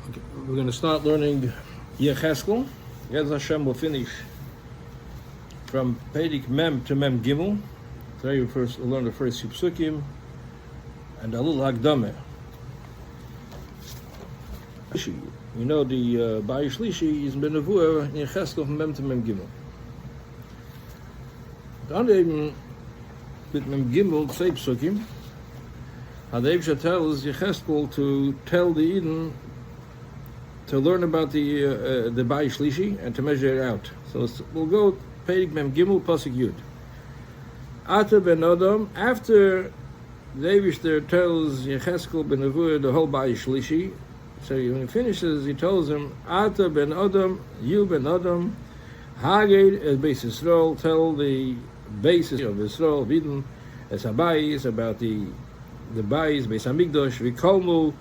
Okay, we're going to start learning Yecheskel. Yez Hashem will finish from Perek Mem to Mem Gimel. Today we'll learn the first few psukim and a little hakdomo. We know the Bais Shlishi is ben Nevuah in Yecheskel from Mem to Mem Gimel. Dann eben mit Mem Gimel zwei psukim. The Eibsha tells Yecheskel to tell the Eden to learn about the Bais Shlishi and to measure it out. So we'll go Perek Mem Gimel Pasuk Yud. Ata ben Adam, after the Eibsha tells Yecheskel ben Nevuah the whole Bais Shlishi, so when he finishes, he tells him, Ata ben Adam, you ben Adam, Haged as Bais Yisrael, tell the basis of Yisrael, of Eden, as Bais, about the Bais, Beis Hamikdash, Vikolmu,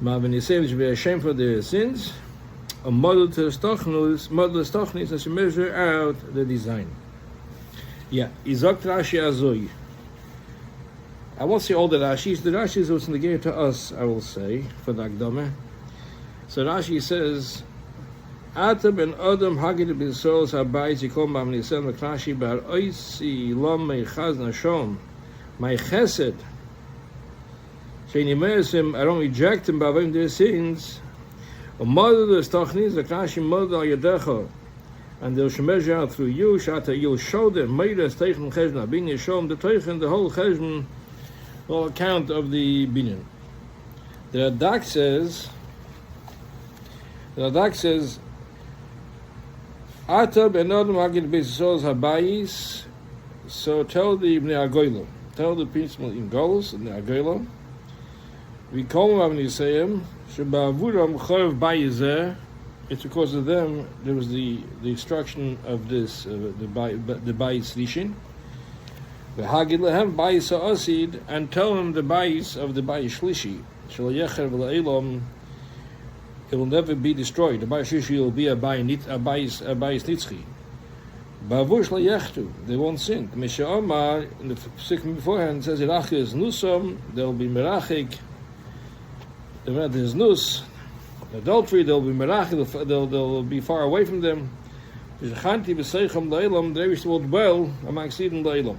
Mavin Yisrael should be ashamed for their sins, a model to stochnis, and to measure out the design. Yeah, Izok Rashi Azoy. I won't say all the Rashis. The Rashis what's negated to us, I will say, for the hakdomo. So Rashi says, Ata ben Adam Hagid b'Yisrael Habayis Yikom Mavin Yisrael Meklashi Bar Oisi Lom Meichaz Nashom My Chesed. I don't reject him by their sins. And they'll measure out through you. You'll show them. You show them the teichen, the whole cheshbon, all account of the binyan. The Radak says, Ata ben Adam hagid b'Yisrael habayis. So tell the Bnei Agoylo, tell the principal in Golos and the Agoylo. We call them when you say him. It's because of them there was the destruction of this the Bais Rishin. The Hagid lehem Bais Ha'asid, and tell him the Bais of the Bais Shlishi. It will never be destroyed. The Bais Shlishi will be a Bais Nitzchi. Bavush la'yechtu, they won't sin. Misha Omar in the psukim beforehand says Irachis Nusam, they'll be merachik. There's nus, adultery, they'll be merachik, they'll be far away from them. The Rebbe will dwell amongst Eden La'ilam.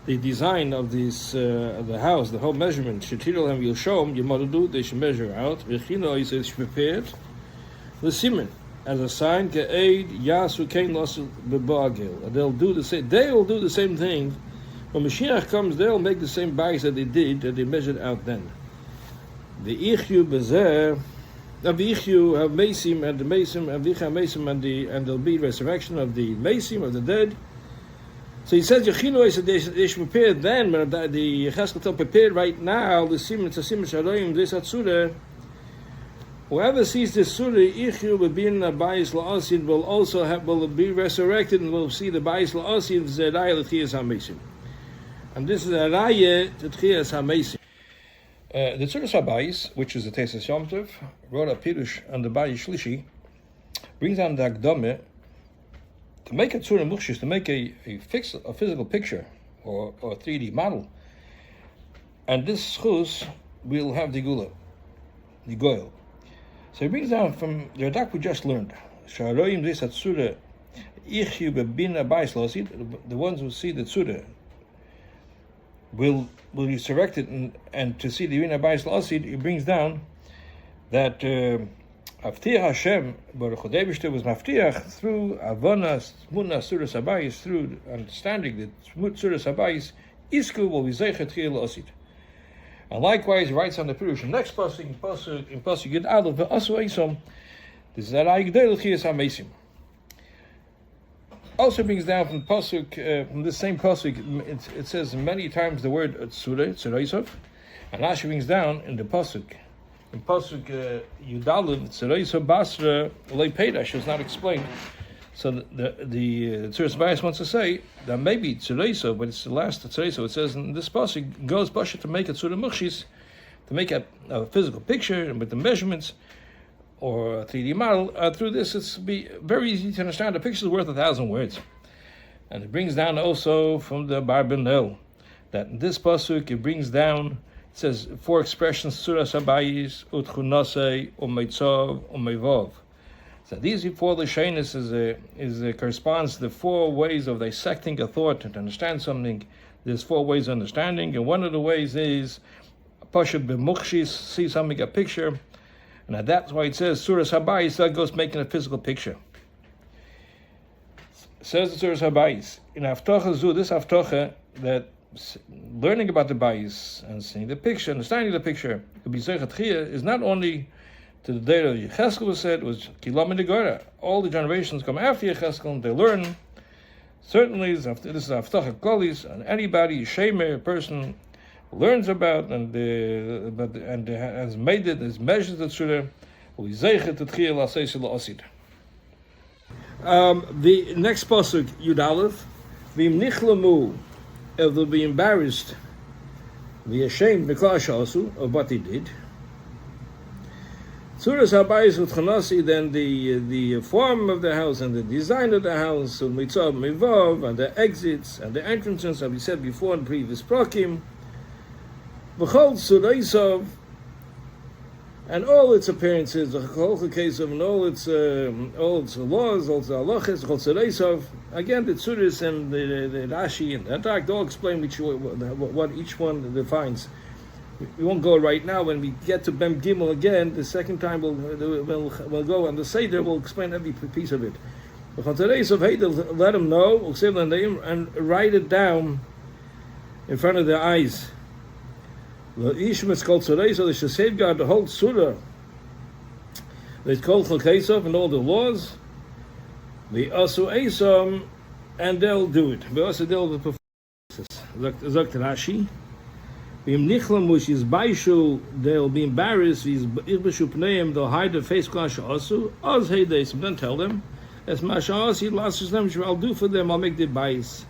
The design of this the house, the whole measurement, Shetirolhem will show them, your mother do, they should measure out. Vechino, he says, prepared the siman as a sign, Ke'ed Yasu Kein Lasu Bebagil. And they'll do the same. They will do the same thing. When Mashiach comes, they'll make the same bags that they did, that they measured out then. The Ichyu Bezer, the Ichyu have Mesim and the Mesim and Vicha Mesim and there'll be resurrection of the Mesim of the dead. So he says Yechino is they should prepare then, but the Yecheskel prepared right now. The Siman Shalayim this Atzura. Whoever sees this surah, Ichyu B'bin Bais La'asid will be resurrected and will see the Bais La'asid Zerayah L'Tchiyas HaMesim. And this is a Raya L'Tchiyas HaMesim. The Tzuras HaBais, which is the Tesis Yom Tov, wrote a Pirush on the Bais Shlishi, brings down the hakdomo to make a Tzura Mukhshis, to make a physical picture or a 3D model. And this Chus will have the Gula, the Goyal. So he brings down from the Radak we just learned. The ones who see the Tzura will be resurrected, and to see the Bina Bais Lasid, he brings down that Avtiach Hashem, Baruch Hu Deibishter was Maftiach through Avanas, Munah Suras Habayis, through understanding that Suras Habayis, Isku will be Zeichet Chiyah Lasid. And likewise, he writes on the Pirush, next pasuk in pasuk Yud Aleph, ve'asu eisom. This is that Agdei L'Chiyas HaMesim. Also brings down from pasuk, from this same pasuk, it says many times the word Tzureisov, and Rashi brings down in the pasuk, in pasuk Yud Aleph, Tzureisov Basra Lei Pedash was not explained. So the Tzuras Bais wants to say that maybe Tzureisov, but it's the last Tzureisov. It says in this pasuk goes Basha to make a Tzura Mukhshis, to make a physical picture and with the measurements or a 3D model. Through this, it's be very easy to understand. A picture is worth 1,000 words, and it brings down also from the Bar Ben El that in this pasuk it brings down, it says 4 expressions, Suras Habayis, Utchunasei, Umeitzav, Umeivav. So these 4 Lashonis corresponds to the 4 ways of dissecting a thought and to understand something. There's 4 ways of understanding, and one of the ways is Pasha b'mukhshis, see something, a picture, and that's why it says Suras Habayis, that goes making a physical picture. It says the Suras Habayis in Haftocha Zu, this Haftocha, that learning about the Bais and seeing the picture, understanding the picture, is not only to the day that Yecheskel was said, was Kilam and Negora. All the generations come after Yecheskel and they learn. Certainly, this is Haftocha Klolis, and anybody, Shemer, a person, learns about and has made it, has measured it through there. The next pasuk, Yud Aleph, V'im nichlamu, if they'll be embarrassed, be ashamed, of what they did. Suras Habayis Utchanasi, then the form of the house and the design of the house, and Mitzav Mivav, and the exits and the entrances, as we said before in previous prakim, V'chol Suraisav, and all its appearances, the whole case of and all its laws, all its halachas, V'chol Suraisav. Again, the Tzuris and the Rashi and the Adak, they'll explain what each one defines. We won't go right now. When we get to Bem Gimel again, the second time we'll go on the Seder, we'll explain every piece of it. Let them know, we'll say the name, and write it down in front of their eyes. The Ishmael called Surah, so they should safeguard the whole Surah. They called Chalkesov and all the laws. The Asu Esam, and they'll do it. They also deal with the performances. Zakt Rashi. They'll be embarrassed. They'll hide their face. Then tell them, as I'll do for them, I'll make the Bais.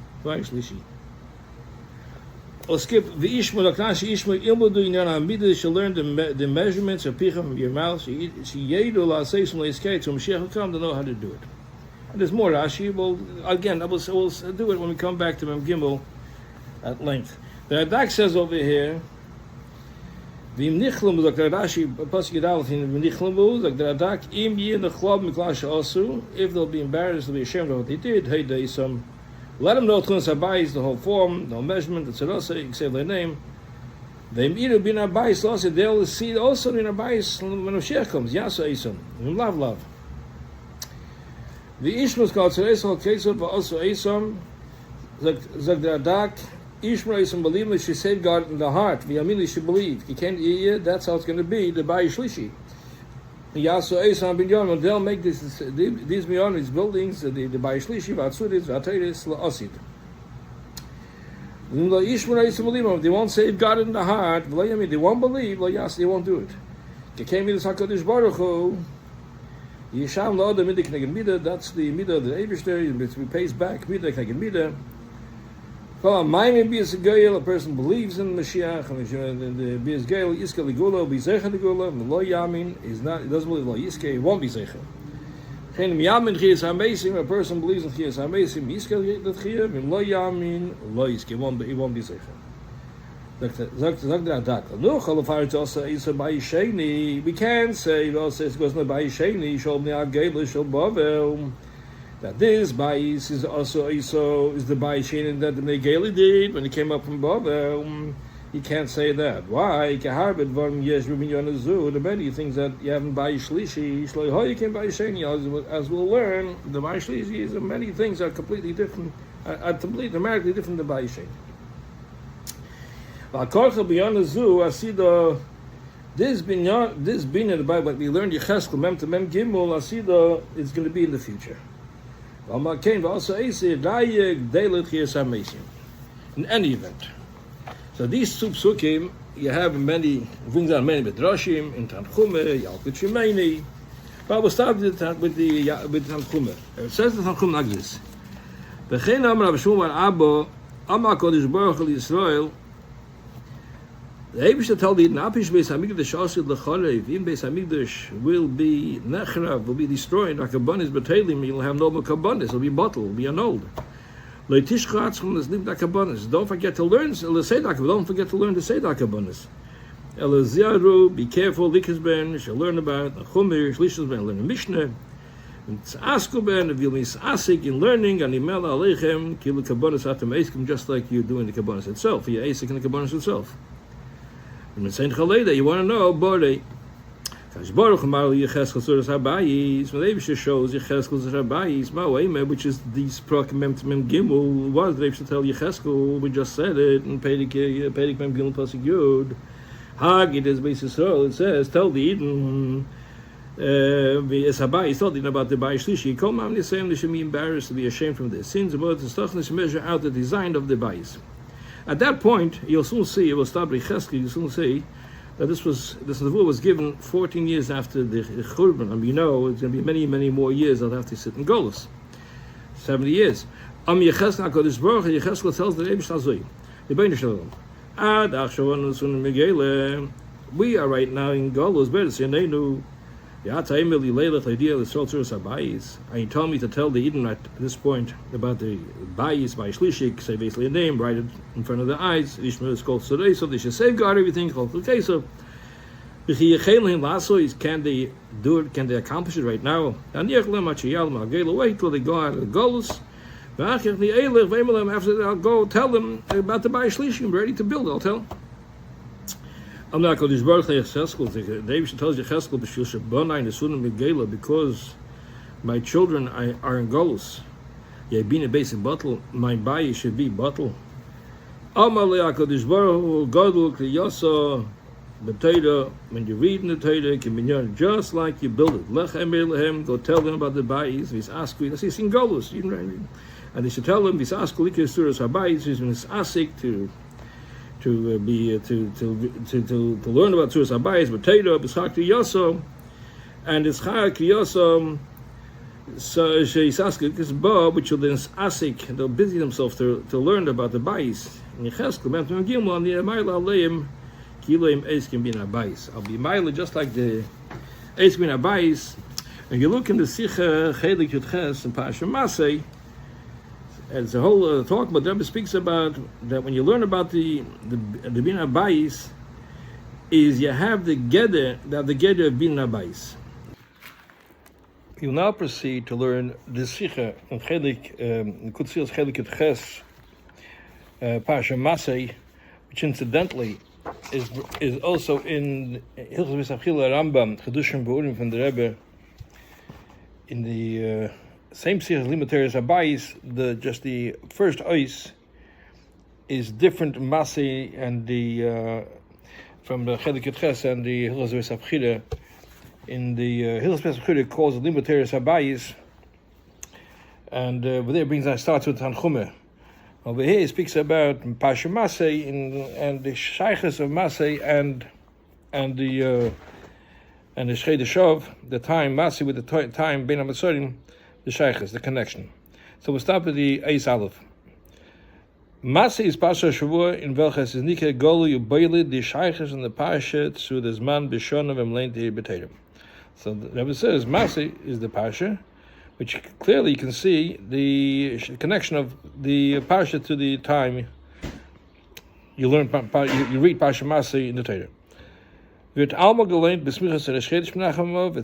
I'll skip the Ishmael. They shall learn the measurements of Picha from your mouth. She will come to know how to do it. And there's more Rashi. Well, again, we'll do it when we come back to Mem Gimel at length. The Radak says over here, V'im nichlamu, like the Rashi, Pasuk Yudalef, V'im nichlamu, like the Radak, Im yi nechlab miklash asu, if they'll be embarrassed, they'll be ashamed of what they did, hey deisam, let them know Tchunas Habayis, the whole form, the whole measurement, the tzarasa, you can say their name. V'im iru bin Habayis, also, they'll see also in Habayis, when Mashiach comes, Yasa Esam, V'im lav. The Ishmael called Tzaresa, Kesod, also Esam, like the Radak, Ishmael is believe she safeguard in the heart. V'yamin she believe. You can't hear. That's how it's going to be. The Bais Shlishi. Yasu Esan Binyan. They'll make these beyond these buildings. The Bais Shlishi. Vatzuris. Vateris. La'asid. Ishmael is believe. They won't safeguard in the heart. V'yamin. They won't believe. They won't do it. Gekemi the Hakadosh Baruch Hu. Yisham La'od Midah Kneged Midah. That's the Midah of the Eibishter. He pays back Midah Kneged Midah. A person believes in Mashiach, and the Bias Gael, Yiska Ligula, Bizecha Ligula, and Lo Yamin is not, he doesn't believe Lo Yiska, he won't be Zecha. Yamin Chias HaMesim, a person believes in Chias HaMesim, Yiska that Chias, and Lo Yamin, Lo Yiska, he won't be Zecha. We can't say, it also goes no Ba'isheni, Shol B'nei Gael, Shol Bavel. That this Bais is also is the Bais Shein that the Negeli did when he came up from Babel. You can't say that. Why? The many things that you have in Bais Shlishi, you can Bais Shein, as we'll learn, the Bais Shlishi is many things are completely different, dramatically different than Bais Shein. Beyond the zoo, I see this binyan the Bible that we learned Yecheskel Mem to Mem Gimel, I see it's going to be in the future. In any event, so these two psukim you have many midrashim in Tanchume, Yalkut Shimeni. But we'll start with Tanchume. It says the Tanchume like this: V'chein Amar Rabbi Shmuel Abba Amar Kodesh Baruch Hu Yisrael. The Eibishter told the Napish Bais Hamikdash Asid Lecharev. In Bais Hamikdash will be Nechrav, will be destroyed. Like Kabbanis B'Teilim, you'll have no more Kabbanis. It'll be bottled, it'll be annulled. Don't forget to learn the Seder. Don't forget to learn the Seder Kabbanis. Be careful. Likas ben. You should learn about Chumir. Shlishos ben. Learn the Mishnah. Asku ben. If you miss asik in learning, and imel aleichem kilu Kabbanis atem eiskim, just like you do in the Kabbanis itself. You asik in the Kabbanis itself. And saying Chaleda, you want to know Borei. Baruch Amar Yecheskel Suras Habayis. When Eibusha shows Yecheskel Suras Habayis, Ma'oime, which is these Prak Mem Gimel, was Eibusha tell Yecheskel? We just said it in Pedig Mem Gimel Pasuk Yud. Hag it is Bais Yisrael. It says, tell the Eden. Es Habayis told Eden about the Bais Shlishi. Come on, they say they should be embarrassed to be ashamed from their sins. About the stuff they should measure out the design of the Bais. At that point, you'll soon see. It will start Yecheskel. You'll soon see that this nevuah was given 14 years after the Churban. I mean, you know, it's going to be many, many more years they'll have to sit in Golus. 70 years. Yecheskel HaKadosh Baruch Hu, Yecheskel tells the Eibush Tazoi, the Beinu Shalom, Ad Achshavan Usun Megele, we are right now in Golus, Beres Yaneinu, Yata Emil Yileilech Leidia L'Sol Tzuras HaBayis, and he told me to tell the Eden at this point about the Bais, Bais Shlishik, say basically a name, write it in front of the eyes, Ishmael is called Surei, so they should safeguard everything, called L'Keso. Can they do it, can they accomplish it right now? And wait till they go out of the Golus. After that, I'll go tell them about the Bais Shlishik, I'm ready to build, I'll tell. I'm not going to Baruch Yecheskel. David tells Yecheskel because my children are in Golus. Being a basic bottle, my bayi should be bottle. When you read in the Torah, just like you build it. Go tell them about the bayis. He's in Golus, and they should tell them he's asking asik to learn about Tzuras Habayis, but Teda, B'schak Yoso, and it's Chak Yoso, so she's asking this Bob, which will then asik, they'll busy themselves to learn about the Bais. In Yecheskel, Ben Gimel, on the Amayla Aleim, Kiloim Eiskim Bin Bais. I'll be Mayla just like the Eiskim Bin Bais. And you look in the Sicha Chelik Yudches and Pasha Masei. It's a whole talk, but Rabbi speaks about that when you learn about the Bin Bais, is you have the Geder of Bin Bais. You now proceed to learn the Sicha in Chelik, Kutzil's Chelik Yudches, Pasha Masei, which incidentally is also in Hilchos V'Sachila Rambam Chedushim B'Urim from the Rebbe in the same Sichas Limateres Habayis. The first ois is different Masei and the from the Chelik Yudches and the Hilchos V'Sachila. In the Hilchos V'Sachila calls it Limateres Habayis, and over there starts with Tanchumeh. Over here he speaks about Pasha Masei and the Shaychus of Masei and the Shchei Shov, the time Masei with the time Ben HaMatzorim, the Shaychus, the connection. So we'll start with the Eis Aleph. Masei is Pasha Shavua in welches is Nika Golu Yubayli the Shaychus and the Pasha to the Zman B'Shonav Emlein Teir B'Teirim. So the Rebbe says Masei is the Pasha, which clearly you can see the connection of the Pasha to the time you learn you read Pasha Masei in the Torah. It's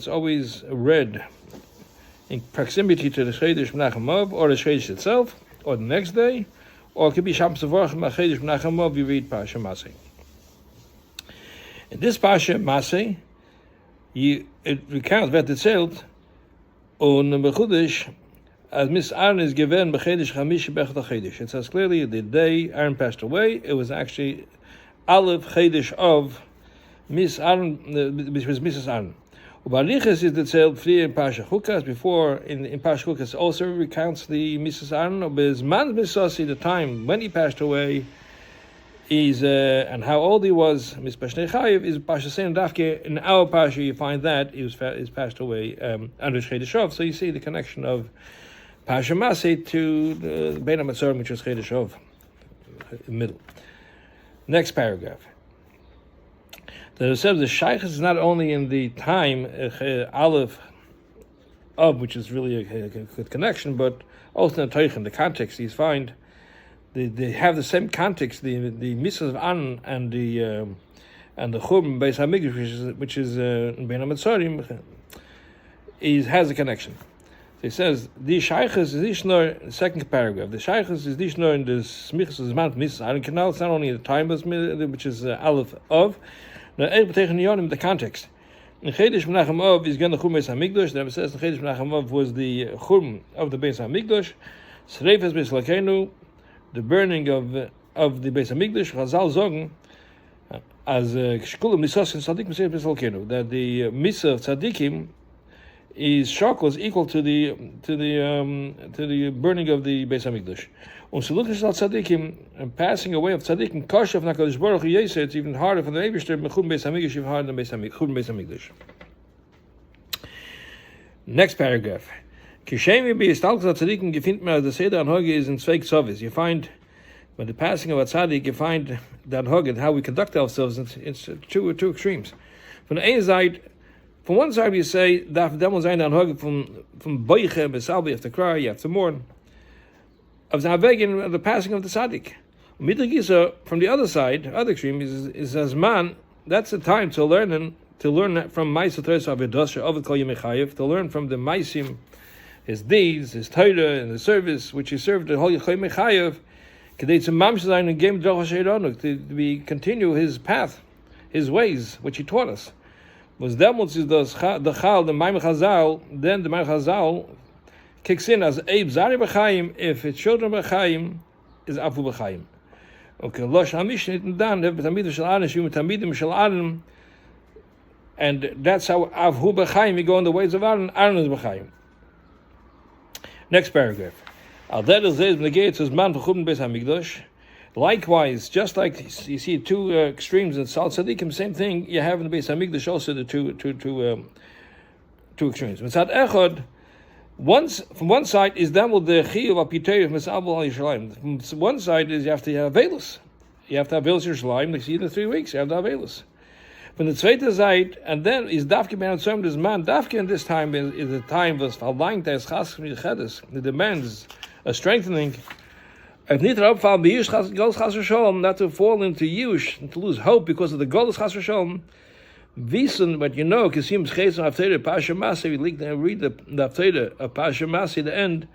always read in proximity to the Chedesh Menachem or the Chedesh itself, or the next day, or it could be Shabbos Avorach Chedesh Menachem you read Pasha Masei. In this Pasha Masei, it recounts that it's zählt on Bechudish as Miss Aaron is given Bechedesh Chamish Bechad Chedesh. It says clearly the day Aaron passed away, it was actually Aleph Chedesh of Miss Aaron, which was Mrs. Aaron. Ubaliches is the zählt free in Pasha Chukas. Before in Pasha Chukas also recounts the Mrs. Aaron of his man Misasi, the time when he passed away. Is and how old he was. Mispashnei Chayiv is Pasha Sein Dafke. In our Pasha, you find that he passed away under Shchei Shov. So you see the connection of Pasha Masei to the Ben HaMatzorim, which was Shchei Shov, in the middle. Next paragraph. The says the Shaykhs is not only in the time Aleph of, which is really a good connection, but Also in the context, you find they have the same context. The mitzvahs of An and the Churban Bais Hamikdash, which is Ben HaMetzarim, has a connection. So he says the shaykhs is not the second paragraph. The shaykhs is not in the smichas of Zman mitzvahs Aaron canal. It's not only the time, which is Aleph of. No, the context. In Chedesh Menachem Av is going to Churban Bais Hamikdash. The Rebbe says in Chedesh Menachem Av was the Churban of the Bais Hamikdash. Sreifes Beis Lakeinu, the burning of the Bais Hamikdash. Chazal Zogen as Shkulam Nisas and Tzaddik Mesir Beis Lakeinu, that the Misa of Tzaddikim is shakos equal to the burning of the Bais Hamikdash. Seluchas al Tzaddikim, and passing away of Tzaddikim, Kashav Nakadosh Baruch Hu Yeseh, it's even harder for the Eibishter, Mechum Bais Hamikdash, even harder than Churban Bais Hamikdash. Next paragraph. Kishem be Stalkes al Tzaddikim gefindt man the Seder Anhoge is in Zweig Sovis. You find when the passing of a Tzaddik, you find that Anhoge, how we conduct ourselves, it's two extremes. From the side, from one side you say that demon zayin Anhoge from Boiche Besalbi, you have to cry, you have to mourn. Of the passing of the tzaddik. From the other side, other extreme is as man. That's the time to learn from Ma'aser Torah Avedosha Ovid Kol Yemei Chayev, to learn from the Ma'asim, his deeds, his Torah, and the service which he served the whole Yemei Chayev. Kedei to Mamsh Zayin and Gem Droch Sheironu, to continue his path, his ways, which he taught us. Was demons is the Chal, the Maimon Chazal, then the Maimon Chazal kicks in as Eib Zari B'chaim, if its children B'chaim, is Afu B'chaim. Okay, Losh HaMishnit Dan, Tamidim Shel Anash, Tamidim Shel Adam, and that's how Afu B'chaim, you go in the ways of Aaron, Aaron is B'chaim. Next paragraph. Al Dedel Zez B'negei says Man V'churban Bais Hamikdash. Likewise, just like you see two extremes in Sal Tzaddikim, same thing you have in the Bais Hamikdash, also the two extremes. Mitzad Echad, from one side is done with the chiyuv apitei of misabel al Yerushalayim. From one side is you have to have velus. You have to have velus Yerushalayim. Like see in the 3 weeks, you have to have velus. From the zweite side, and then is dafke ben atzom this man dafke in this time is the time was verlangt as chas michedes. The demands a strengthening. If nit upfall beish golos chas v'shalom, not to fall into yush and to lose hope because of the golos chas v'shalom. Wissen, but you know, Kisim Chesed Haftarah Pasha Masi. We read the Haftarah of Pasha Masi, the end.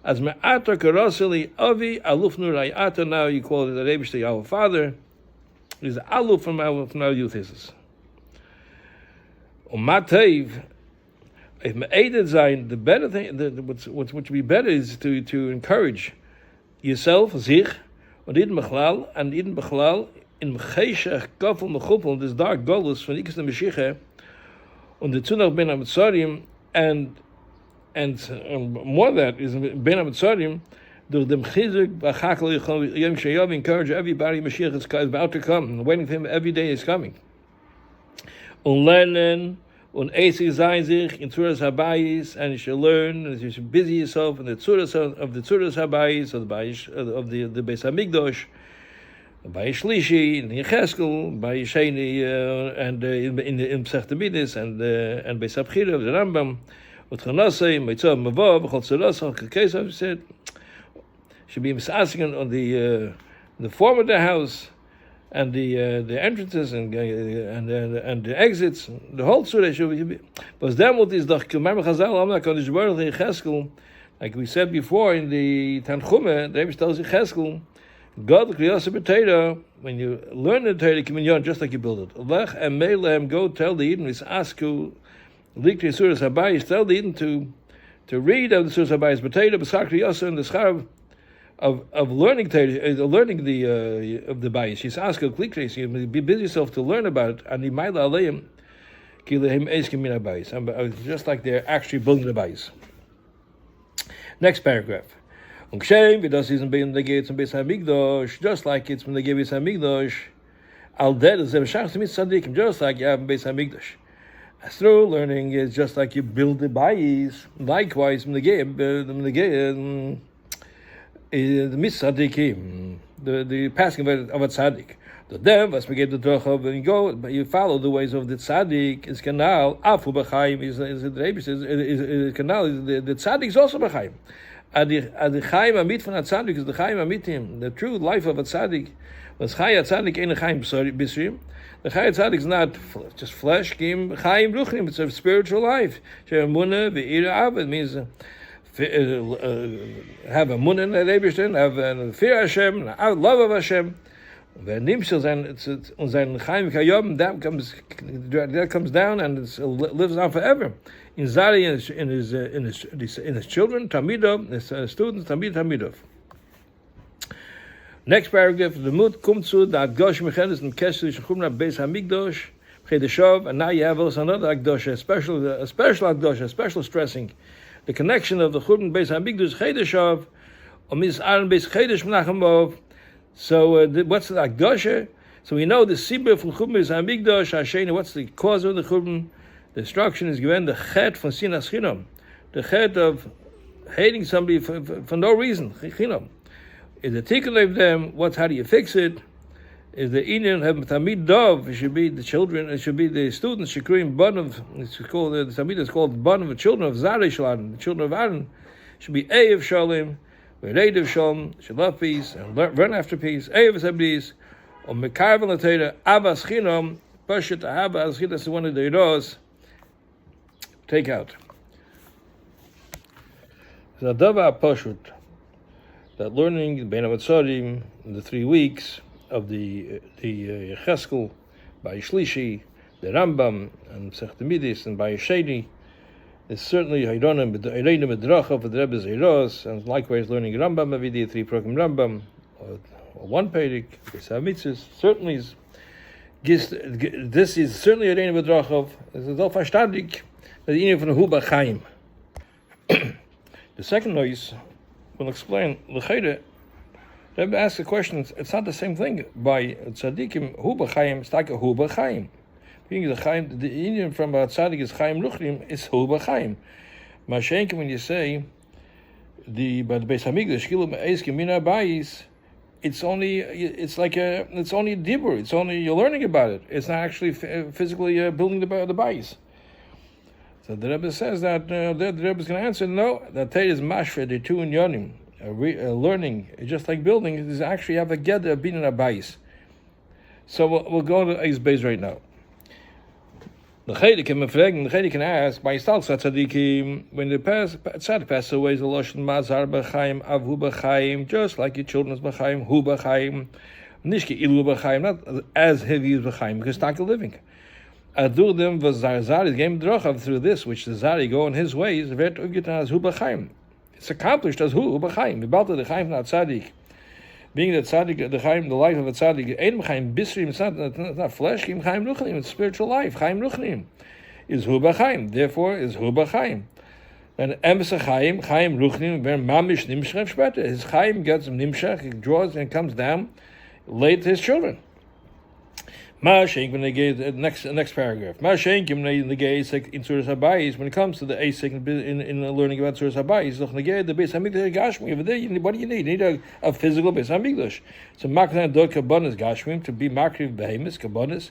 As Me'atar Karasili Avi Aluf Nur Ayata. Now you call it the Rebishter our father. Is Aluf from our youth. Is Matev. If Me'ated Zayin, the better thing, what would be better is to encourage yourself, Zich, and Eden Bechlal, and Eden Bechlal. In Mecheshech Kafel Mechupel, this dark golus from Ikas the Meshiche, on the Tzunach Ben HaMetzarim, and more than that is Ben HaMetzarim, durch dem Chizuk B'Chakel Yom Sheyav, encourage everybody Mashiach is about to come, and waiting for him every day is coming. Und lernen, und eisig sein sich in Tzuras Habayis, and you should learn, and you should busy yourself in the Tzuras of the Tzuras Habayis, of the Beis Hamikdash, by Shlishi in Yecheskel, by Sheni and in Pesach Tamidis and by Sabchira of the Rambam, with Chanasei, Mitzvah Mavav, Chol Tzarasa, Kakesa said, should be asking on the form of the house and the entrances and the exits, the whole surah should be. But then what is the Kemar Chazal Amna Kodesh Baruch Yecheskel, like we said before in the Tanchume, the Rebbe tells Yecheskel. God Kriyasa B'Teira, when you learn the Teira, Kiminyon, just like you build it. Lech and Melehem, go tell the Eden, Asku, Likri Suras Habayis, tell the Eden to read of the Suras Habayis B'Teira, B'Sar Kriyasa, and the Schar of learning Teira, learning of the Bais. She's Asku, Likri, so you be busy yourself to learn about it, and Imayla Aleim, Kilehim Eiskim Min HaBais, just like they're actually building the Bais. Next paragraph. Und Kshem, wie das ist in the gates and Beis Hamikdash, just like it's when they give Beis Hamikdash, al der is Shach Tzimit Tzadikim, just like you have in Beis Hamikdash. As through learning is just like you build the Bais, likewise when they give the Mitzadikim, the passing of a Tzadik. The them, was we get the Droch of, and you follow the ways of the Tzadik, is canal, Afu B'chaim, is the Rebbe says, is canal, the Tzadik is also B'chaim. Adi Chaim Amit von Atzadik is the Chaim Amitim. The true life of a tzaddik was Chai Atzadik in a Chaim Bisrim. The Chai Atzadik is not just flesh. Chaim Ruchnim. It's a spiritual life. She'emunah ve'ira av. It means have a munah in the Eibishter, have a fear of Hashem, love of Hashem. When Nimshel and sein Chaim Kayom, that comes down and it lives on forever. In Zari, in his children, Tamidov, his students, Tamidov. Next paragraph: the Mut comes to that Gosh Mechedes and Kesher Shechumna Bais Hamikdash Chedeshov, and now you have also another Hakdosh, a special Hakdosh, a special stressing, the connection of the Churban Bais Hamikdash Chedeshov, or Mis Aaron Bais Chedesh Menachemov. So what's the Hakdosh? So we know the Sibur from Churban Bais Hamikdash Hasheni. What's the cause of the Churban? The instruction is given the chet from sinas chinam, the chet of hating somebody for no reason. Chinam is the tikkun of them. How do you fix it? Is the Indian have tamid dov? It should be the children. It should be the students. Shikrim ban of. It's called the tamid is called ban of the children of Zarei Shalom. The children of Aaron should be Eiv Shalom, Reid of Shalom, should love peace and run after peace. Eiv Sabdis or Mekarv Latera Avas Chinam Pashat Ahava As Chitas is one of the Iros. Take out. Zadava Pashut, that learning Bein HaMatzarim in the 3 weeks of the Yecheskel by Shlishi, the Rambam and Sech Midis and by Sheni is certainly Hayronim Medracha for the Rebbe's Eiros, and likewise learning Rambam Avidi 3 program Rambam or 1 Pedic, Mitzvahs certainly is. This is certainly Hayronim Medracha. This is all verstandig. The second noise will explain. The Rebbe asks a question. It's not the same thing. By tzaddikim hu b'chaim, it's like a hu b'chaim. The Indian from tzaddik is chaim luchrim. It's hu b'chaim. Mashenke when you say by the Beis Hamikdash shilu me'eskim mina bais, it's only dibur. It's only you're learning about it. It's not actually physically building the bais. So the Rebbe says that the Rebbe is going to answer, no, that Torah is mashra, the two in yonim, learning, just like building, is actually have a gedder, being in a bais. So we'll go to Eis Beis right now. The Chaydik can ask, by Stal Tzadikim, when the Tzad passes away, the Loshen Mazar B'chaim, Avhu B'chaim, just like your children's B'chaim, Hu B'chaim, Nishki Ilu B'chaim, not as heavy as B'chaim, because it's living. Adurdim was Zari game drochav through this, which the Zari go in his ways. It's accomplished as hu b'chaim. About the chaim not tzaddik, being that tzaddik the chaim, the life of a tzaddik. Ein b'chaim bisrim. It's not flesh. Chaim ruchnim. It's spiritual life. Chaim ruchnim is hu b'chaim. Therefore, is hu b'chaim. And emes chaim ruchnim ver mamish nimshach shpeta. His chaim gets nimshach. He draws and comes down late to his children. Ma'ashenk when they gave the next paragraph. Ma'ashenk when they gave in Surah Habayis, when it comes to the asik in learning about Surah Habayis, the Beis Hamikdash Gashmi. Over there, what do you need? You need a physical Beis Hamikdash. So Makna Dor Kabbanis Gashmi to be Makriv Behemis Kabbanis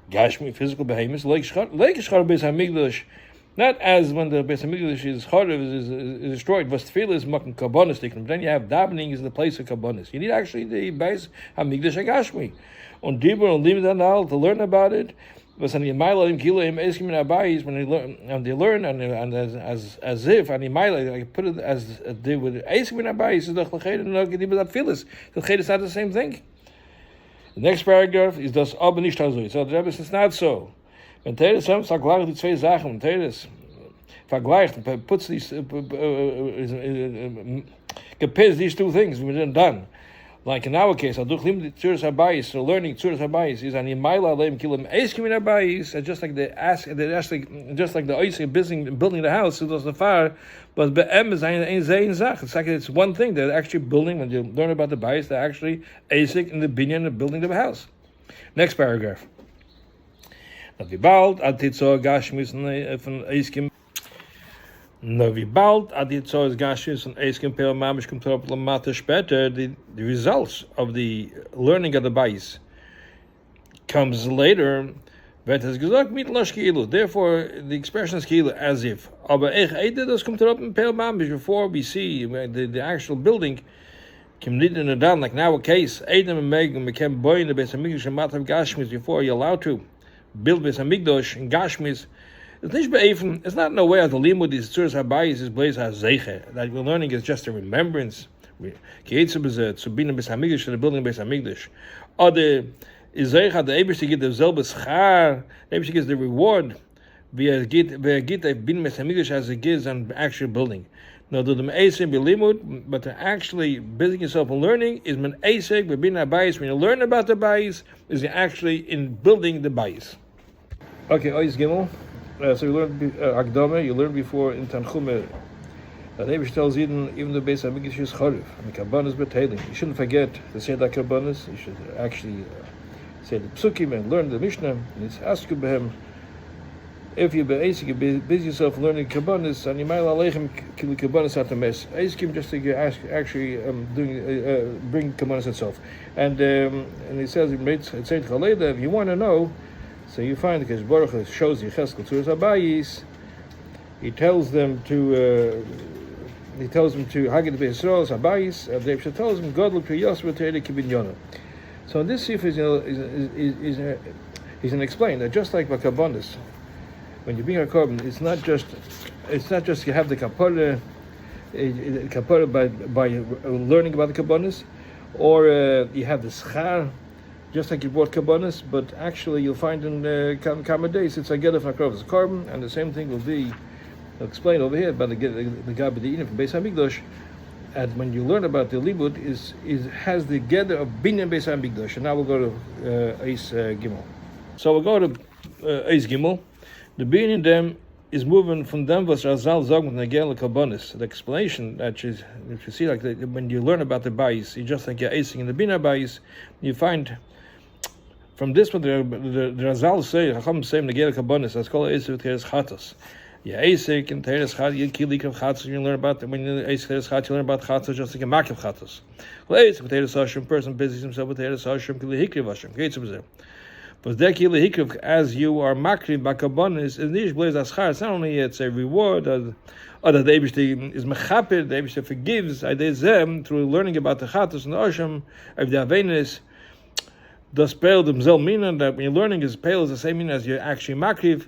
Gashmi physical Behemis Lake Shchar Beis Hamikdash. Not as when the Beis Hamikdash is destroyed. Was tefillah is making Kabbanis taken. Then you have davening is the place of Kabbanis. You need actually the Beis Hamikdash Gashmi. On Dibur and Limit Anal to learn about it. Was on the Yemaila Kilaim Eskim in Abayis when they learn and as if on the Yemaila I put it as they would Eskim in Abayis is the Chlached and the Dibur that Phyllis. The Chlached is not the same thing. The next paragraph is das aber nicht so. So the Rebbe says it's not so. When Teres vergleicht die zwei Sachen, Teres vergleicht, puts these compares these two things we done done. Like in our case, learning Tzuras Habayis is an Imayla Aleim Kilim Eskim in Habayis, just like the Oisik building the house, it was the fire, but Be'em is ein Zayin Zach. It's like it's one thing. They're actually building, when you learn about the Bais, they're actually Oisik in the binyan of building the house. Next paragraph. Wie bald Gashmis von Eskim. Wie bald Gashmis von Eskim Pel Mamish kommt up Lamata später, the results of the learning of the Bais comes later. Wird es gesagt mit Lash Ki'ilu. Therefore, the expression is Ki'ilu, as if. Aber das kommt up in Pale Mamish before we see the actual building. Like now a case, Adam and Megan became boy in the Beis Hamikdash and Matav Gashmis before you're allowed to build Beis Hamikdash and Gashmis. It's not no way as the limud is tzuras habayis is blaze hazeiche that we're learning is just a remembrance. Kietzu bezet to be in Beis Hamikdash to the building Beis Hamikdash. Other is zeicha the Eibush to get the zelbes char. The Eibush gets the reward. Via git I've been Beis Hamikdash as it gives on actual building. Now do the me'aseh be limud, but to actually building yourself and learning is men asek be bin habayis. When you learn about the bayis, is actually in building the bayis. Okay, Ois Gimel. So you learned hakdomo. You learned before in Tanchum. The Rabbi tells even the Beis Hamikdash is chorev. Kabbanas beteilim. You shouldn't forget to say that kabbanas. You should actually say the psukim and learn the Mishnah. And it's asked you behem. If you busy yourself learning kabbanas, and you might aleichem kilu kabbanas at the mess. Askim just to actually bring kabbanas itself. And he says it said chaleda. If you want to know. So you find because Baruch shows Yecheskel to his abayis, he tells them to Hagid Be'Yisrael's abayis. He tells them God look to Yosef Te'ede Kibinyona. So this sif is going to explain that just like Bakabondis, when you bring a korban, it's not just you have the kapara by learning about the kabbonis, or you have the schar. Just like you brought kabbanas, but actually you'll find in Kama days it's a get of Hakrov's carbon, and the same thing will be explained over here by the Gabi the Eden from Beis Hamikdash. And when you learn about the Libud, has the gather of Binyan Beis Hamikdash. And now we'll go to Eis Gimel. So we'll go to Eis Gimel. The Binyan them is moving from them was Razal Zogman Nagel Kabbanis. The explanation that you see, like when you learn about the Bais, you just like you're acing in the Bina Bais, you find. From this one, the Razal say, Chacham say, Negel Kabbanis, as called Eisik Teres Chatos. Yeah, Eisik and Teres Chat, you kill Likov Chatos, you learn about when you Eisik Teres Chat, you learn about Chatos just like a Makiv Chatos. Well, Eisik Teres Hashem, person busies himself with Teres Hashem, Kili Hikriv Hashem, Gates of there. But there Kili Hikriv, as you are Makriv Bakabbanis, is Nish Blaze Aschar, it's not only it's a reward, or that the Eibishter is Mechapir, the Eibishter forgives, I did them through learning about the Chatos and the Hashem, of the Avenis. Does pale themselves meaning that when you're learning is pale is the same meaning as you're actually makriv,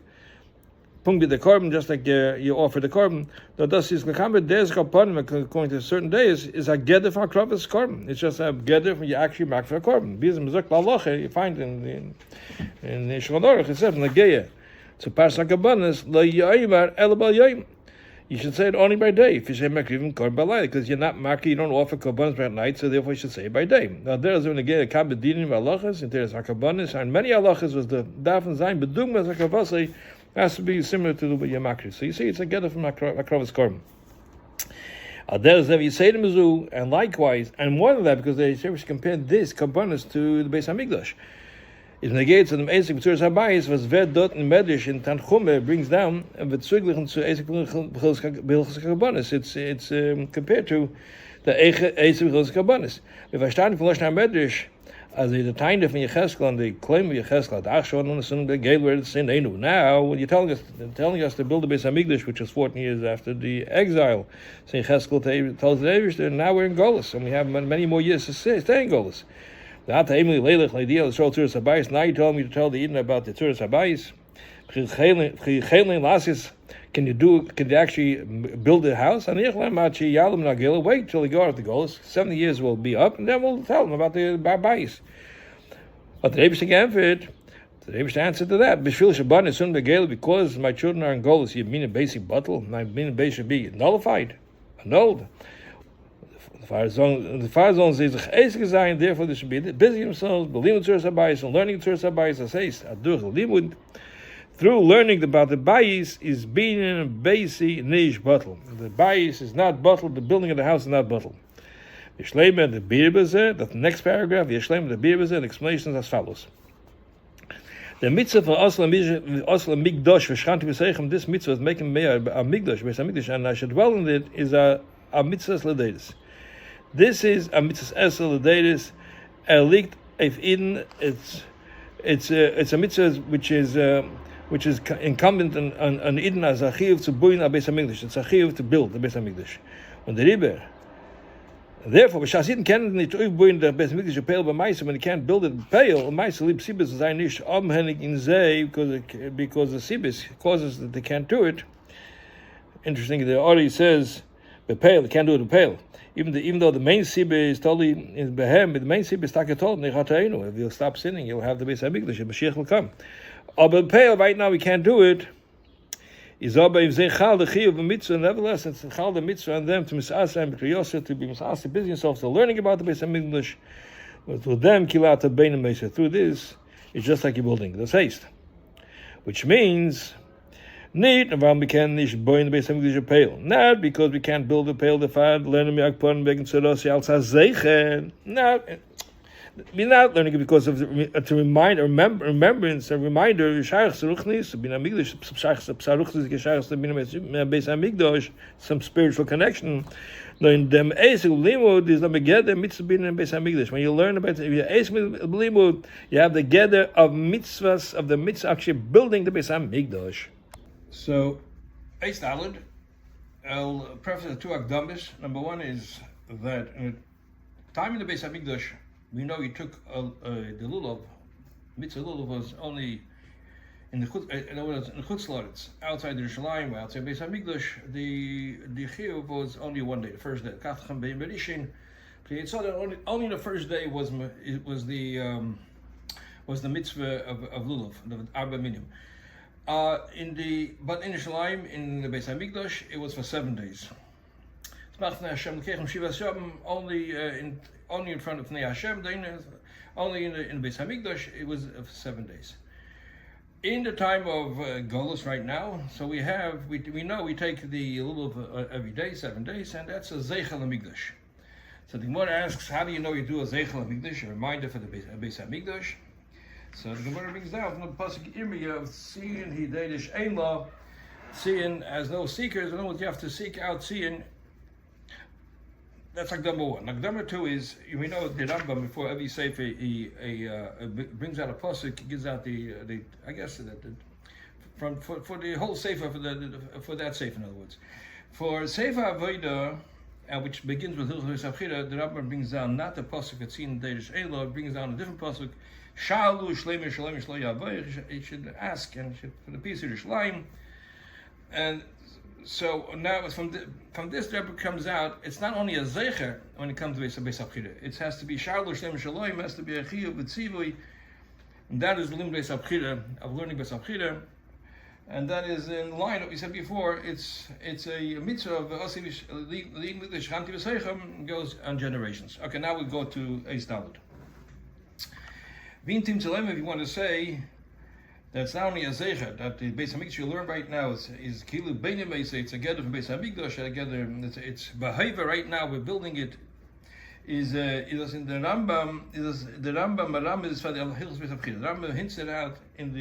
pungi the carbon, just like you offer the carbon. Now thus is lekamed days kapanim according to certain days is a gather for kravas carbon. It's just a gather when you actually makriv for carbon. Bizim zok lalacha you find in Shulchan it says in the Geya to pass akabanas la yaimar elabal yaim. You should say it only by day. If you say makrivim korban by night, because you're not makri, you don't offer korbanos by night, so therefore you should say it by day. Now there is when again a kabedinim halachas, and there is hakabanis, and many halachas was the dafn zayin bedugmas hakavasei has to be similar to the makri. So you see, it's a gather from akravas korban. There is you say the mizu, and likewise, and more than that, because they compared this korbanos to the Beis Hamikdash. Is negates and the Eisik B'tzuras Habayis was vet dot in Medrash in Tanchum brings down and v'tzuglichen to Eisik B'chilchos Kabbanis. It's compared to the Eisik B'chilchos Kabbanis. If I start from Lashon Medrash, as the time of Yecheskel and the claim of Yecheskel, the Achshon on the Sun, the Gale where it's sin Enu. Now, when you're telling us to build the Beis Hamikdash, which was 14 years after the exile, so Yecheskel tells the Eibush, now we're in Golus, and we have many more years to stay in Golus. Now you tell me to tell me to tell the Eden about the Tzuras Habayis. Can they actually build a house? Wait till they go out the goals. 70 years will be up, and then we'll tell them about the Bais. But the Rebbe answered. The Rebbe answered to that. Because my children are in goals, you mean a basic bottle? My mean a base should be nullified, annulled. The fire zone says therefore they should be busy themselves, believing Tzuras Habayis and learning Tzuras Habayis. As says, through learning about the Bais is being in a basi nish bottle. The Bais is not bottled. The building of the house is not bottled. Yishlema the Birbazeh. That's the next paragraph. Yishlema the Birbazeh. The explanation is as follows. The mitzvah for Osla Hamikdash v'shchanti v'seichem. This mitzvah is making me a Hamikdash, and I should dwell in it. Is a mitzvah l'deidus. This is a mitzvah esel l'deidus. Liegt if in it's a mitzvah which is incumbent on Eden as a chiyuv to build a Beis Hamikdash. It's a chiyuv to build the Beis Hamikdash. Und der Rebbe, therefore, because Eden can't nicht build the Beis Hamikdash peil b'maisa when he can't build it peil b'maisa lieb sibis zayin nish abhenig in zay because the sibis causes that they can't do it. Interesting, the already says bepeil they can't do it bepeil. Even though the main sibbe is totally in behem, the main sibbe is takatol nechatainu. If you'll stop sinning, you'll have the Beis Hamikdash. The Mashiach will come. But pale right now we can't do it. Is aber if they chal the chiyuv mitzvah, nevertheless it's chal the mitzvah on them to misasa and kriyosah to be misasa, busy themselves to learning about the Beis Hamikdash. But through them kilata bein mesa. Through this, it's just like you're building. That's haste, which means need warum we can nicht bauen the Beis Hamikdash pale. Not because we can't build a pale. The fad learning yakpon wegen zeros als zeichen. Not. We're not learning it because of to remind, remembrance, a reminder. Some spiritual connection. In them limud is the gather mitzvah in Beis Hamikdash. When you learn about it, you have the gather of mitzvahs of the mitzvah actually building the Beis Hamikdash. So, Eis Daled, I'll preface the two hakdomis. Number one is that in the time in the Beis Hamikdash, we know he took the lulav, mitzvah lulav was only in the chutzlaritz, outside the Yerushalayim, outside Beis Hamikdash. The chiyuv was only one day, the first day. Kacham bein berishin. It saw that only the first day was the mitzvah of lulav, the arba minim. But in Yerushalayim, in the Beis Hamikdash, it was for 7 days. Only in front of Pnei Hashem, only in the Beis Hamikdash, it was for 7 days. In the time of Golus right now, so we know we take the lulav every day, 7 days, and that's a zeichel hamikdash. So the Gemara asks, how do you know you do a zeichel hamikdash, a reminder for the Beis Hamikdash? So the Gemara brings down from the pasuk Irmiyah of seeing hidedish ein law, seeing as no seekers. In other words, you have to seek out seeing. That's hakdomo one. Hakdomo two is, we know the Rambam before every sefer he brings out a pasuk, he gives out the I guess for the whole sefer for that sefer, in other words, for sefer avodah, which begins with hilchos abchira, the Rambam brings down not the pasuk that's seen Deish Elo, brings down a different pasuk. Shalu shleim shalom shlo yavoich. He should ask and for the peace of Yerushalayim. And so now from this the Rebbe comes out, it's not only a zecher when it comes to Beis Hamikdash. It has to be Shalu Shlem Shalom, has to be a chiyuv v'tzivui, and that is the lim Beis Hamikdash, of learning Beis Hamikdash, and that is in line what we said before. It's a mitzvah of Osivish English Chanti V'Seichem goes on generations. Okay, now we go to Eis Daled. V'intim Tzalem, if you want to say. That's not only a zeicher that the Beis Hamikdash you learn right now is kilu beinim meisa. It's a gather from Beis Hamikdash. It's behavior right now. We're building it. Is in the Rambam? Is the Rambam is for the hilchos Beis Hamikdash. The Rambam hints it out in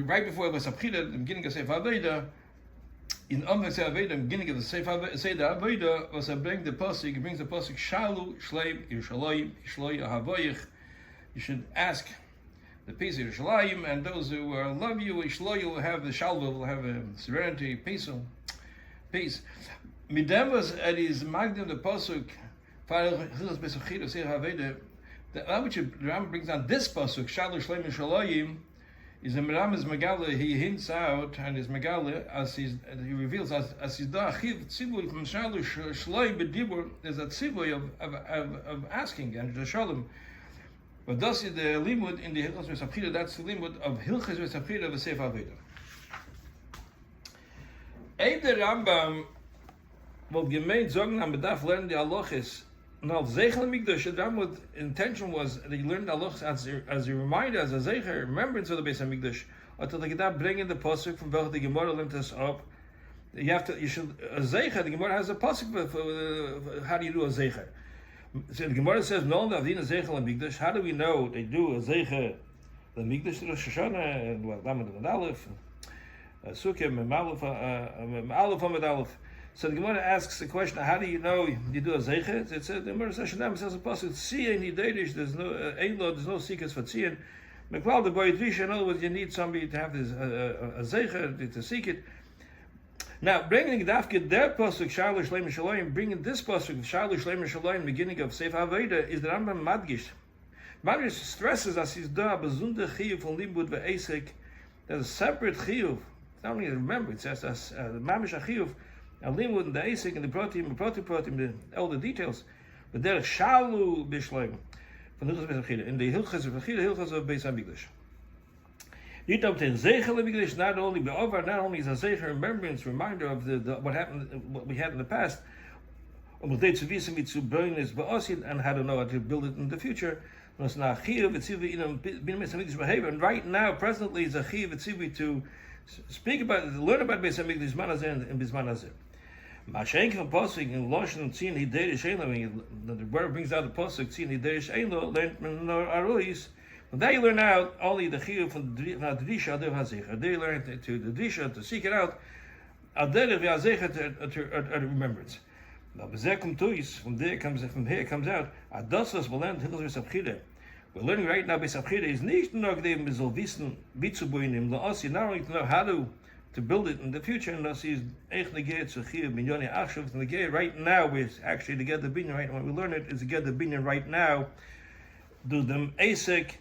right before Beis Hamikdash, the beginning of Sefer Aveda. In Sefer Aveda, the beginning of the Sefer Aveda, was brings the pasuk. He brings the pasuk Shalu Shleim Yerushalayim Shloy Ahavoyich. You should ask the peace of Yerushalayim, and those who love you, Ishlo, you will have the shalva, will have serenity, peace. Midem was at his magdim the pasuk. That which the Ram brings down this pasuk, Shalu Shleim Yerushalayim, is a Ram Megala. He hints out and is Megala as he reveals as he's da achiv tzivui from Shalu Shleim bedibur. There's a tzivui of asking and the shalom. But das is the limud in the hilchos Beis Hamikdash. That's the limud of hilchos Beis Hamikdash of the Sefer Aveda. The Rambam will gemeint sagen am bedarf lernen the halachos. Now zeichel hamikdash. The Rambam intention was that he learned the halachos as a reminder, as a zeicher, remembrance of the Beis Hamikdash, until they could bring in the pasuk from welch the Gemara learned us up. A zeicher. The Gemara has a pasuk for how do you do a zeicher. So the Gemara says, "No, Avdina Zeichel Hamikdash." How do we know they do a Zeichel Hamikdash, Rosh Hashanah, and Lamed and Aleph, Sukkim and Aleph and Aleph? So the Gemara asks the question: how do you know you do a Zeichel? It says the Gemara says, "Shanam says a pasuk Tzion Hidedish." There's no secrets for Tzion. McLeod the boy Drisha, in other words, you need somebody to have this a zecher to seek it. Now, bringing Dafke der Pasuk Shalu Shleim Shalom, bringing this Pasuk Shalu Shleim Shalom, beginning of Sefer Haveda, is the Rambam Madgish. Madgish stresses as he's da bezunder chiyuv from Limud ve'esek. There's a separate chiyuv. It's not only to remember, it says as mamish a chiyuv, and Limud and the esek and the protim, all the details. But there is Shalu Bishleim from the Hilchas Bechida in the Hilchas of Bechida, Hilchas of Beis Hamikdash. Not only not only is a zeicher remembrance, reminder of what happened, what we had in the past, and how to know how to build it in the future. And right now, presently, is a chiv etzivi to speak about, to learn about Beis Hamikdash Manazeh and Bisman Hazeh. Mashenk from Pasuk in Loshen Tzin Hiderish Eilo, the word brings out the Pasuk Tzin Hiderish Eilo, learned Arois. But there you learn out only the chiyuv from the Drisha Adev HaZecher. There you learn to the Drisha to seek it out, Adev HaZecher to remembrance. Now, from here it comes out, Adosas will learn Hilchos Beis Hamikdash. We're learning right now Beis Hamikdash is nicht nur gedem wir soll wissen, wie zu bauen im Laosi, not only to know how to build it in the future, and das is echt negate zu chiyuv minyoni achshav negate. Right now we're actually to get the binyan right. When we learn it is to get the binyan right now. Do them asek.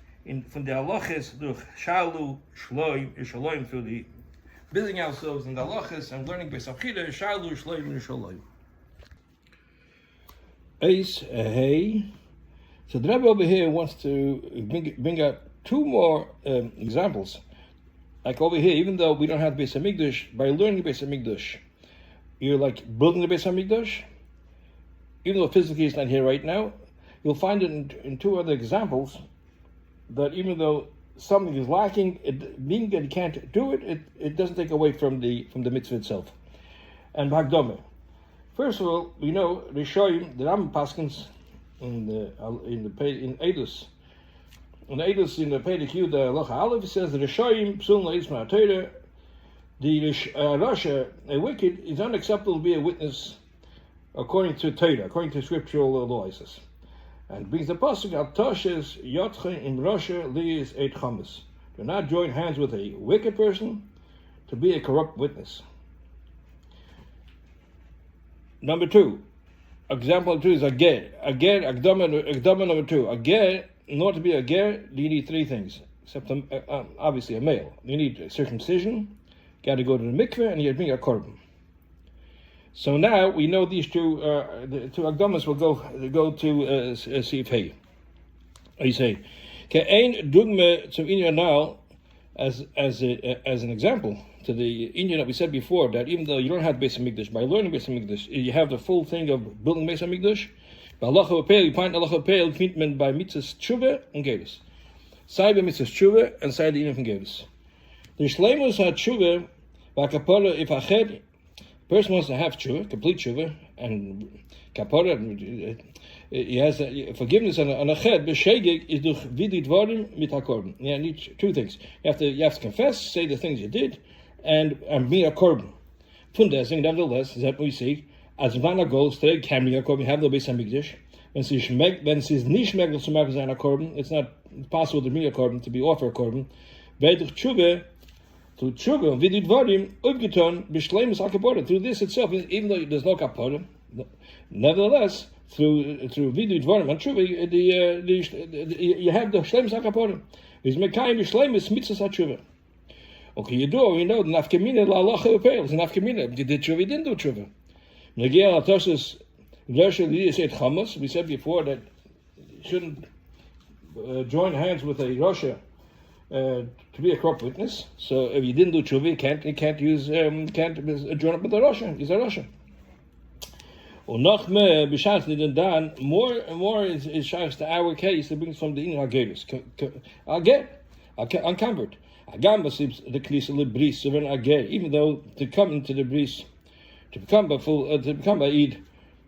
From the halachas, durch shalu, shloim, ishaloim, through the building ourselves in the halachas and learning Beis Hamikdash, shalu, shloim, ishaloim. Ace, hey. So the Rabbi over here wants to bring out two more examples. Like over here, even though we don't have Beis Hamikdash, by learning Beis Hamikdash, you're like building the Beis Hamikdash, even though physically it's not here right now. You'll find it in two other examples. That even though something is lacking, being that you can't do it, it doesn't take away from the mitzvah itself. And hakdomo. First of all, we know the Rishoyim, the Rambam Paskins in Eidus. In Eidus in the Pedek Yud Halacha Aleph, it says the Rishoyim psul leis ma'atayra. The Rasha, a wicked, is unacceptable to be a witness according to Torah, according to scriptural laws. And brings the pasuk al toshes yotche im Rasha liis eit chamas. Do not join hands with a wicked person to be a corrupt witness. Number two, example two is a ger. A ger, hakdomo number two. A ger, in order to be a ger, you need three things. Except obviously a male. You need circumcision, you got to go to the mikveh, and you bring a korban. So now we know these two. The two hakdomos will go to Sif Hey. I say, ke'ein dugme to inyan now as an example to the inyan that we said before, that even though you don't have Beis Hamikdash, by learning Beis Hamikdash, you have the full thing of building Beis Hamikdash. By halacha v'peil, you find halacha v'peil findet by mitzvahs tshuva and gevis. Sei by mitzvahs tshuva and sei the inyan from gevis. The shleimus had tshuva v'kapara if ached. Person wants to have tshuva, complete tshuva, and kapara, he has forgiveness on a ched. B'shegeg is durch vidit varim mit hakorban. You need two things. You have to confess, say the things you did, and be a korban. From desing, nevertheless, is that we see as vana goal straight can be a korban. Have the Beis Hamikdash. When she's nicht megel to make a korban, it's not possible to be a korban, to be offered a korban. Durch tshuva. To tshuva and vidit varim upgeton b'shleimus hakapara. Through this itself, even though there's no kapara, nevertheless, through vidit varim and tshuva, you have the shleimus hakapara. Is mekayim b'shleimus mitzvahs hatshuva. Okay, you know the nafkamina la halacha v'peil. It's nafkamina. You did tshuva, you didn't do tshuva. Negei al toshes v'resha liis eit chamas. We said before that you shouldn't join hands with a Rasha. To be a corrupt witness, so if you didn't do tshuva, you can't join up with the Rasha. He's a Rasha. Or Nachman b'shas didn't dan more and more is shayach to our case. It brings from the inner hageris. Unconvert. Agam basibs the knisa lebris of an ager. Even though to come into the bris, to become a full, to become a eid,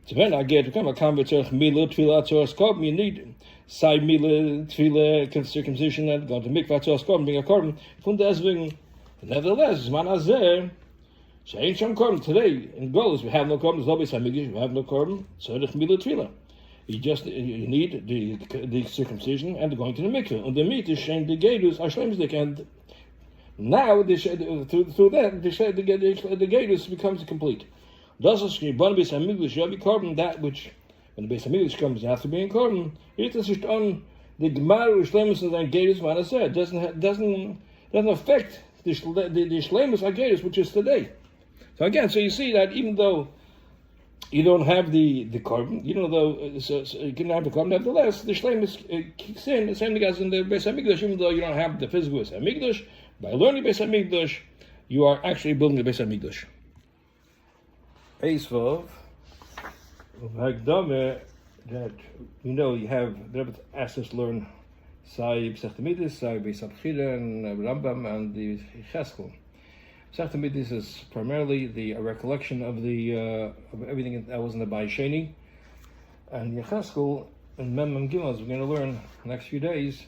to be an ager, to become a convert, milah tefillah tzoras korban, you need. Sai mila, tefillah, circumcision, and go to mikvah to korban, being a korban. From deswegen, nevertheless, man hazeh, she'ain sham korban. Today in Golos we have no korban. There's no Beis Hamikdash. We have no korban. So the mila tefillah. You need the circumcision and going to the mikveh. And the meat is shame the gedus ashlemsdik, and now through that the gedus becomes complete. Das is born Beis Hamikdash shall be carbon, that which when the Beis Hamikdash comes you have to be in carbon. It is just on the gemara shlemus and gedus. What I said doesn't affect the shlemus gedus, which is today. So again, so you see that even though you don't have the carbon, you can have the carbon. Nevertheless, the shlemus kicks in the same thing as in the Beis Hamikdash. Even though you don't have the physical Beis Hamikdash, by learning Beis Hamikdash, you are actually building the Beis Hamikdash. Bais hakdomo, that you have the Rabbi asked us to learn Sai B'Sechtamidis, Sai Beis Abchira, and Rambam, and the Cheskel. B'Sechtamidis is primarily the recollection of of everything that was in the Bais Sheni, and Yecheskel and Mem Gimel, as we're going to learn the next few days,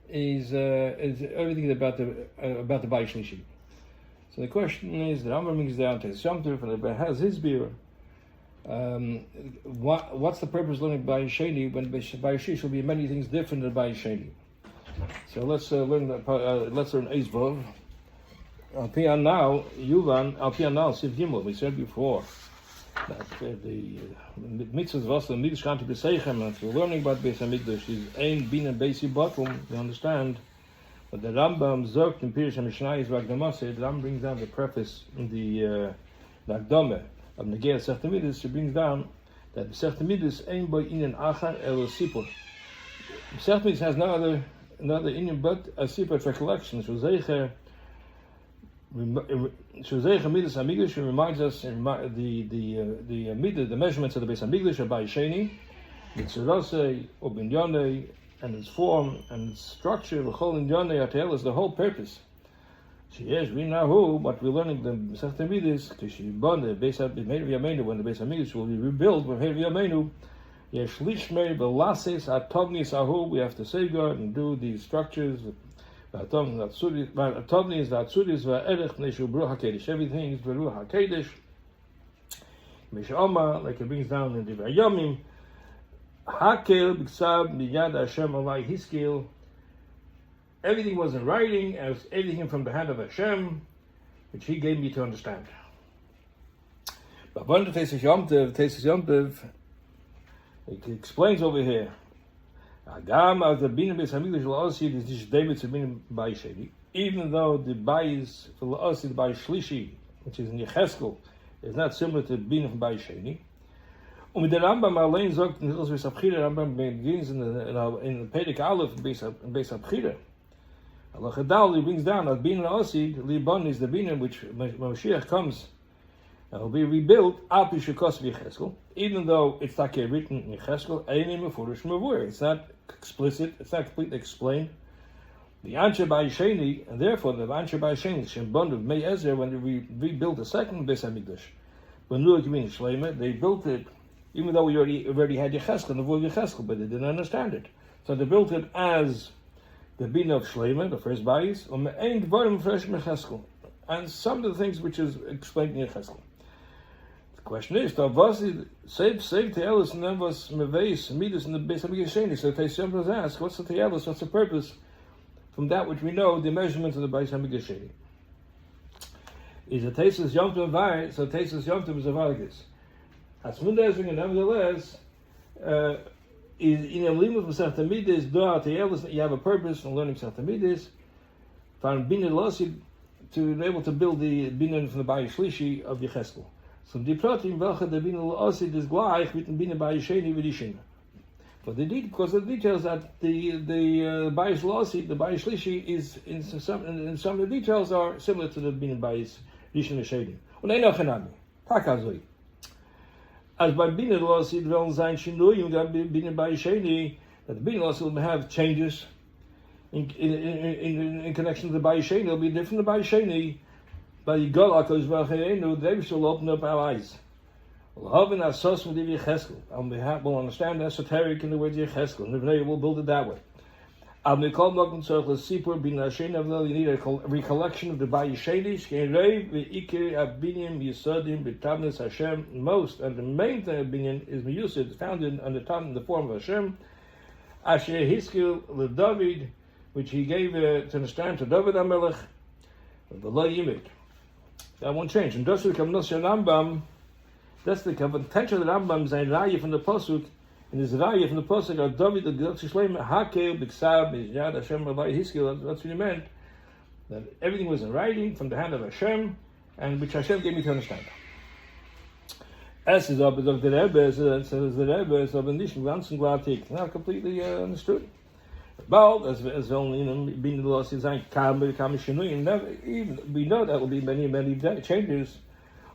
is everything about the Bais Shlishi. So the question is, the Rambam brings down to his Yom Tov, and Rabbi has his beer. What's the purpose of learning Bais Sheni when Bais Sheni will be many things different than Bais Sheni? So let's learn Eis Vov. Al Pian now, Yuvan, Al Pian now, Siv Gimel. We said before that the mitzvahs was the Mikdash can't be seichem, and if you're learning about Beis Hamikdash is ein bin beisi bottom. You understand? But the Rambam zogt in Pirush HaMishnah is hakdomo. The Rambam brings down the preface in the hakdomo of Negei Sechtamidis. He brings down that Sechtamidis ein bo inen achar el sipur. Sechtamidis has no other inyan but a sipur recollection. Shuzeicher Midas Hamikdash reminds us the measurements of the Beis Hamikdash are Bais Sheni, the tzirasei or binyonei, and its form and its structure. V'chol binyonei atel is the whole purpose. Sheyesh v'nahu, but we're learning the Sechtamidis k'shibon the Beis Hamikdash when the Beis Hamikdash will be rebuilt. V'hei v'yameinu yesh lishmei b'lases atognis ahu. We have to safeguard and do these structures. Everything is Beruach HaKodesh. Mish'oma, like it brings down in the Vayomim, Hakel b'ksav miyad Hashem alai hiskil. Everything was in writing, as everything from the hand of Hashem, which He gave me to understand. But when the Tesis Yom Tov, it explains over here. Agam of the Bina Beis Hamikdash La'osid is this David to Bina Bais Sheni. Even though the Bais La'osid Bais Shlishi, which is in Yecheskel, is not similar to Bina Bais Sheni. With the Rambam Alein Zogt in Hilchos Beis Abchira, Rambam begins in the Perek Aleph in Beis Abchira. Allah Chadal, he brings down that Bina La'osid Libon is the Bina which Moshiach comes and will be rebuilt. Api Shekos V'Yecheskel. Even though it's not written in Yecheskel, it's not explicit, it's not completely explained. The Anshe Bais Sheni, and therefore the Anshe Bais Sheni, Shembond of Mei Ezer, when they rebuilt the second Beis Hamikdash, when they built it, even though we already had Yecheskel, the word Yecheskel, but they didn't understand it. So they built it as the Bina of Shleima, the first Bais, and some of the things which is explained in Yecheskel. The question is, was save Te'elis and then was Meveis Midas in the Beis Hamikdash Sheni. So Teisiyam was asked, what's the Te'elis? What's the purpose from that which we know the measurements of the Beis Hamikdash Sheni? Is a Tesis Yom Tov Vai? So Tesis Yom Tov is a Vargas. As Mundezing, and nevertheless, is in a limit of Sechtamidis Doa Te'elis. You have a purpose in learning Sechtamidis. Found Bina Losid to be able to build the Bina from the Bais Shlishi of Yecheskel. So the pratim welche the Bina La'osid is gleich mit dem Bina Bais Sheni v'Rishina. But because of the details that the Bais La'osid, the Bais Shlishi, is in some of the details are similar to the Bina Bais Rishon v'Sheni. Und ein noch enami. Takazoi. As by Bina La'osid wollen sein Shinuyim gab Bina Bais Sheni, that the Bina La'osid will have changes in connection to the Bais Sheni. It'll be different to Bais Sheni. But the God will open up our eyes. We'll understand esoteric in the word Yecheskel, and we'll build it that way. You need a recollection of the Bais Sheni. Most and the main thing of binyan is miyusid, founded on the form of Hashem. Asher hiskil leDavid, which he gave to understand to David HaMelech. That won't change. And that's the Rambam. That's the intention of the Rambam. Zayin Raya from the pasuk. In his Raya from the pasuk of David the Shleim Hakel B'Ksav Yad Hashem Rabbi Hiskil. That's what he meant. That everything was in writing from the hand of Hashem, and which Hashem gave me to understand. Es is up of the Rebbe. Says the Rebbe is of a nishim ganzen glatik. Not completely understood. But as only being the loss is we know that will be many changes.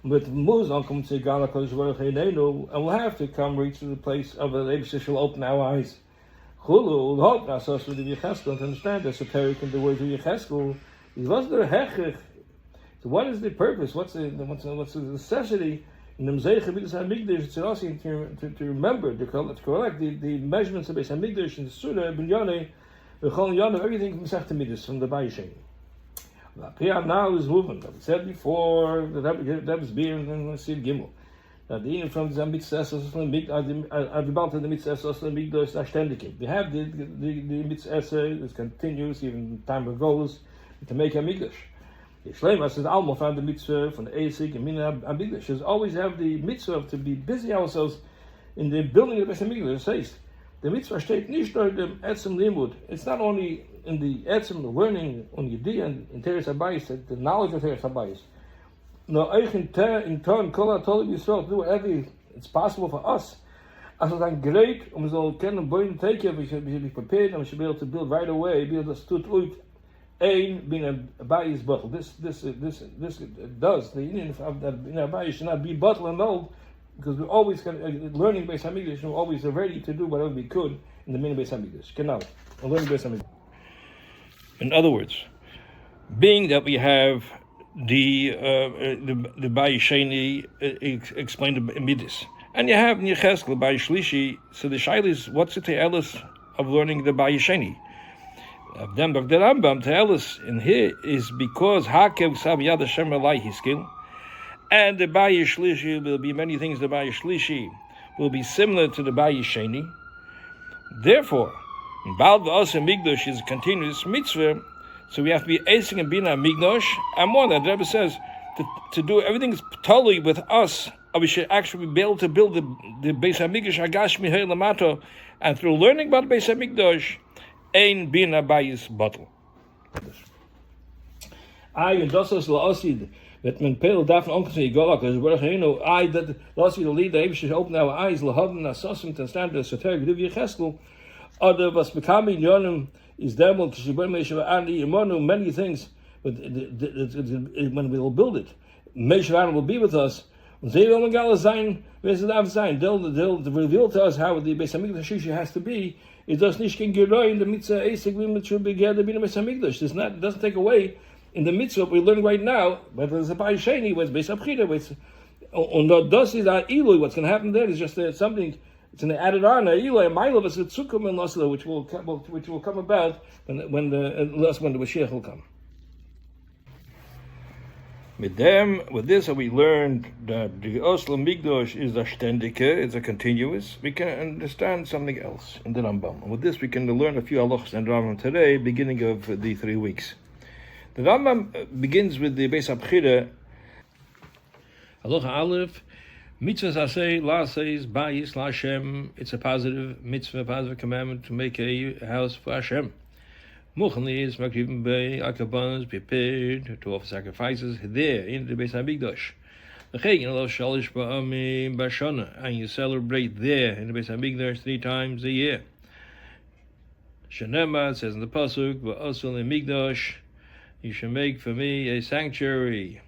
But Muz come to Gala and we'll have to come reach to the place of the Rebbe shall open our eyes. Chulu hope now so with the Yecheskel to understand the esoteric in the words of Yecheskel. He was there hechich. So what is the purpose? What's the necessity? In the Mosaic Hamikdash, it's also to remember, to collect the measurements of Beis Hamikdash and the Surah, Binyane, the Chol Yana, everything from Masechta Midas, from the Bais Sheni. Now is moving. Like I said before, that was beer and Sid Gimel. That even from the Mitzvah, about the Mitzvah, the Mikdash, Ashtendikim. We have the Mitzvah that continues, even time it goes, to make a Mikdash. Shleima says Alma found the mitzvah from the Asik and Mina Hamikdash. There's always have the mitzvah to be busy ourselves in the building of the Hamikdash. It says the mitzvah steht nicht nur dem Etzem Limud. It's not only in the Etzem, the learning on Yediyah and in Teres HaBayis, the knowledge of Teres HaBayis. No, in turn, Kol HaTolib Yisrael, to do whatever it's possible for us. As it's great, we should be prepared and we should be able to build right away, be able to stood out. Being a Bais bottle. This does the union of that in a Bais should not be bottle and old, because we're always learning Beis Hamikdash. We're always ready to do whatever we could in the minute Beis Hamikdash. Genau, learning Beis Hamikdash. In other words, being that we have the Bais Sheni explained in Midas, and you have Yecheskel Bais Shlishi, so the shaila is what's the te'elis of learning the Bais Sheni? Of them, but the Rambam tell us in here is because Hakev Sav Yad Hashem Elai Hiskil, and the Bais Shlishi will be many things. The Bais Shlishi will be similar to the Bais Sheni. Therefore, Baal V'Asa Migdosh is a continuous mitzvah, so we have to be Asing and Bina Migdosh. And more than that, the Rebbe says to do everything is totally with us. We should actually be able to build the Beis Hamikdash Hagashmi Lamato, and through learning about Beis Hamikdash. Ein bin a Bais bottle. Und das ist La'asid, that men Pel davon ongesehen Golak, as we're saying, that La'asid the lead, the Eibsh should open our eyes, Lahavn Asasim, to stand the Soteric Divi Cheskel, or was becoming Yonim is Demel, Kishibur Meshav Ani, Imonu, many things, but when we will build it, Meshav will be with us, and they will Megala Zain, Vesav Zain, they'll reveal to us how the Beis Hamikdash has to be. It does nicht in the mitzvah Asik we should be gathered in the Beis Hamikdash. It doesn't take away in the mitzvah we learn right now. But there's a Bais Sheni, what's Beis Abchida, and thus is our Eloi. What's going to happen there is just something. It's an added on a Eloi, a mile of a Tzukum and Lasla, which will come about when the Mashiach will come. With this, we learned that the Oslo Migdosh is a stendike, it's a continuous. We can understand something else in the Rambam. And with this, we can learn a few halachos in the Rambam today, beginning of the 3 weeks. The Rambam begins with the Beis Abchida. Halacha Aleph, mitzvahs aseh, la says, Bais, la Hashem. It's a positive mitzvah, positive commandment to make a house for Hashem. Muchli is makriven by akabanos, prepared to offer sacrifices there in the Beis Hamikdash. And you celebrate there in the Beis Hamikdash 3 times a year. Shanema says in the pasuk, "Va'asol Hamikdash, you shall make for me a sanctuary."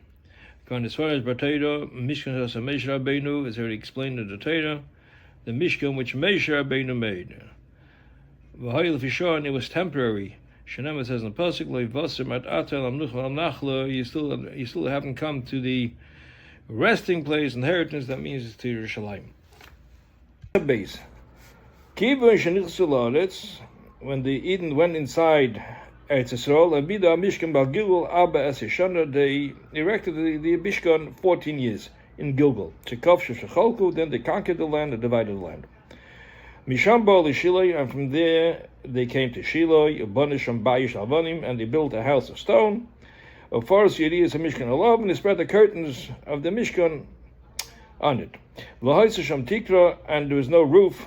As far as Torah, Mishkan Moshe Rabbeinu is already explained in the Torah, the Mishkan which Moshe Rabbeinu made. V'hayil Fishon, it was temporary. Shanema says in the pasuk, you still haven't come to the resting place, inheritance. That means to Yerushalayim. Bais. when the Eden went inside Eretz Yisrael, and Bida Mishkan Bal Gilgal Abba Esishana, they erected the Mishkan 14 years in Gilgal. Chekov Shecholku, then they conquered the land and divided the land. Misham Bo Shiloi, and from there they came to Shiloi, Ubonisham Bais Alvanim, and they built a house of stone. Of course, Yedi is a Mishkan Alav, and they spread the curtains of the Mishkan on it. V'hoisasham Tikra, and there was no roof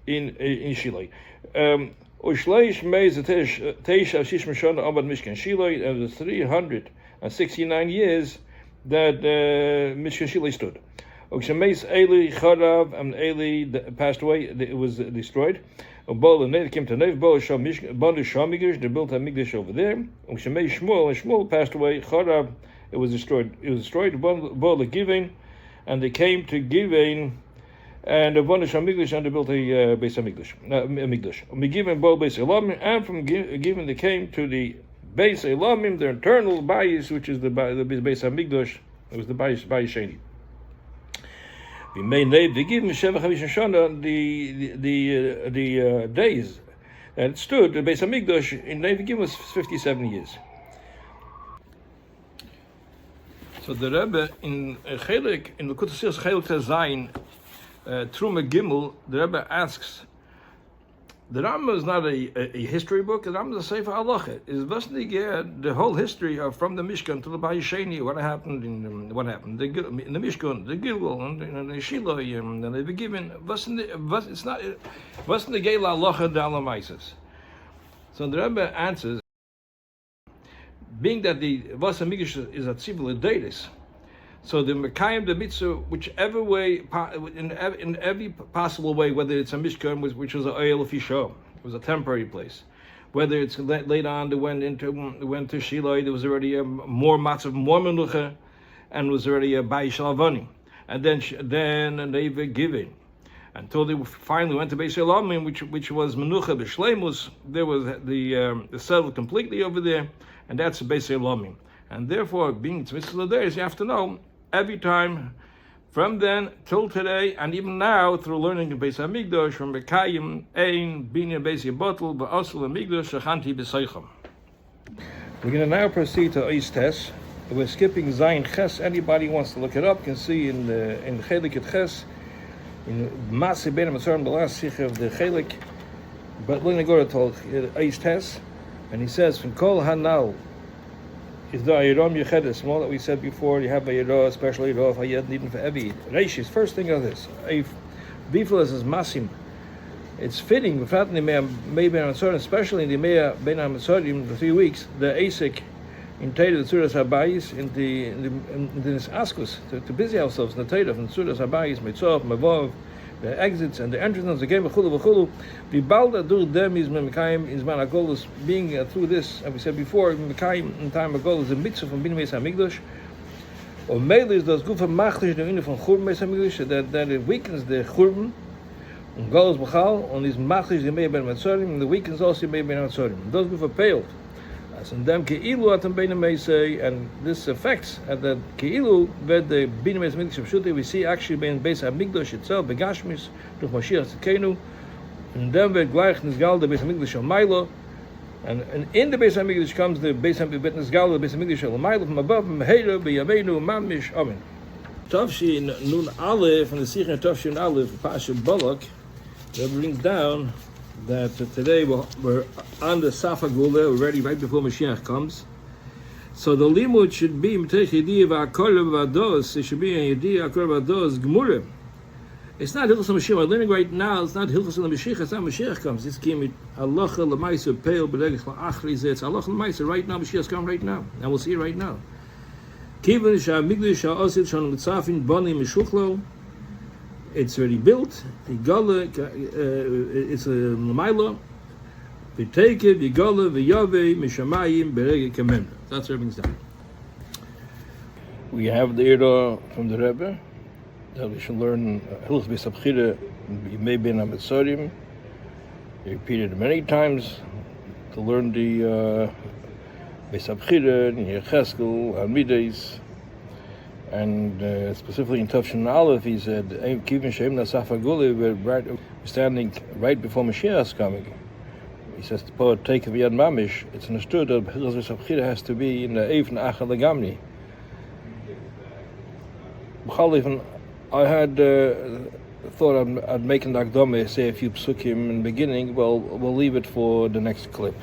in Shiloi. Ushleish Meiz Teisha Shish Mishon Abad Mishkan Shiloi, and it was 369 years that Mishkan Shiloi stood. Ukshameis Eli Charav, and Eli passed away, it was destroyed. Ubol and they came to Nev, Bo Shamigish, they built a Hamikdash over there. Ukshameis Shmuel, and Shmuel passed away. Charav, it was destroyed. It was destroyed. Bo Givin, and they came to Givin, and the Bonish Hamikdash, and they built a Bais Hamikdash. We given Bo Bais Elamim, and from Givin they came to the Bais Elamim, the internal Bais, which is the Bais Hamikdash. It was the Bais Sheni. We made the given Sheva Chavish Shana the days that it stood. The Bais Hamikdash in Neiv Gim was 57 years. So the Rebbe in Chelik in the Kutasils Chelik Zayin Truma Gimel, the Rebbe asks. The Rambam is not a history book. The Rambam is a Sefer Halacha. It's the whole history of from the Mishkan to the Bais Sheni. What happened in the Mishkan, the Gilgal, and the Shiloh, and the given. It's not. What's the Geila Halacha the Alamaises? So the Rebbe answers, being that the Vas Hamikdash is at Tzivul Deiris, so the Mekayim the Mitzvah, whichever way, in every possible way, whether it's a Mishkan, which was an Oil of Yisho, it was a temporary place, whether it's later on they went to Shiloh, there was already more matzav, more menucha, and was already a Bais Shalvani, and then they were given until they finally went to Bais Elamim, which was menucha b'shleimus. There was the settled completely over there, and that's Bais Elamim, and therefore being tzmitzvah days, you have to know. Every time, from then till today, and even now, through learning in Bais Hamikdash, from Bekayim, Ein, Binyan Beis Yabotel, Ba'asul Hamikdash, Shachanti B'Seicham. We're going to now proceed to Eis Tes. We're skipping Zayin Ches. Anybody wants to look it up can see in Chelik et Ches, in Maaseh Ben HaMatzorim, the last sikh of the Chelik. But we're going to go to Eis Tes, and he says, from Kol Hanal, is the Ayirom Yechedes, all that we said before. You have a Yirah, especially Yirah of Hayed, even for Evi. Reishis, first thing of this, if Biflas is Masim, it's fitting, especially in the Meah Ben HaMatzorim, the 3 weeks, the Asik in Teda, the Tzuras HaBais, in this Askus, to busy ourselves in the Teda, from Tzuras HaBais, Mitzov, Mavov, the exits and the entrances, the game of Chulu V'Chulu, Vibalda Dur Dem is Mekayim, is Managolus, being through this, as we said before, Mekayim in time ago is a mitzvah from Bin Beis Hamikdash, or Mele is das Gufa Machlish, the from Churban Beis Hamikdash, that it weakens the Churban, and Golos B'chal, on these Machlish, the Meah Ben HaMatzorim, and the weakens also Meah Ben HaMatzorim. Those Gufa paled. And them Keilu Atam Bein HaMeisei, and this affects at the Keilu ved the Bin Beis Hamikdash Pshutei. We see actually Bein Beis Hamikdash itself Begashmis durch Mashiach Tzidkenu, and then ved gleich Nizgal the Beis Hamikdash Almaylo, and in the Beis Hamikdash comes the Beis Hamikdash Nizgal the Beis Hamikdash Almaylo from above Meheira B'Yameinu Mamish Amen. Tavshin Nun Aleph from the Sikh Tavshin Aleph Pasha Balak that brings down that today we're on the Safa Gula, we're ready right before Mashiach comes. So the limud should be M'tech Yediyah V'Akol V'Ados. It should be a Yediyah Akol V'Ados Gemurah. It's not Hilchos HaMashiach. We're learning right now. It's not Hilchos HaMashiach. It's not Mashiach comes. It's Kimit Halacha L'Maisa Peil B'Regis L'Achri. It's Halacha L'Maisa right now. Mashiach's come right now, and we'll see it right now. Kivan Sha'Migdash Sha'Osid Shon Mitzafin Bani Mishuchlo. It's already built. It's a L'Maila. V'Teike V'Gola V'Yave Mishamayim B'Rege Kamen. That's everything's done. We have the Ira from the Rebbe that we should learn Hilchos Beis Abchira Yimei Ben HaMatzorim. He repeated it many times to learn the Beis Abchira and Yecheskel and Midas. And specifically in Tavshin Aleph, he said, "Kivin Shem Nasaf Aguli." We're standing right before Mashiach's coming. says the poet take of Yad Mamish. It's understood that Hilchos Abchira has to be in the Even Achad Legamni. I had thought I'd make an hakdomo, say a few psukim in the beginning. Well, we'll leave it for the next clip.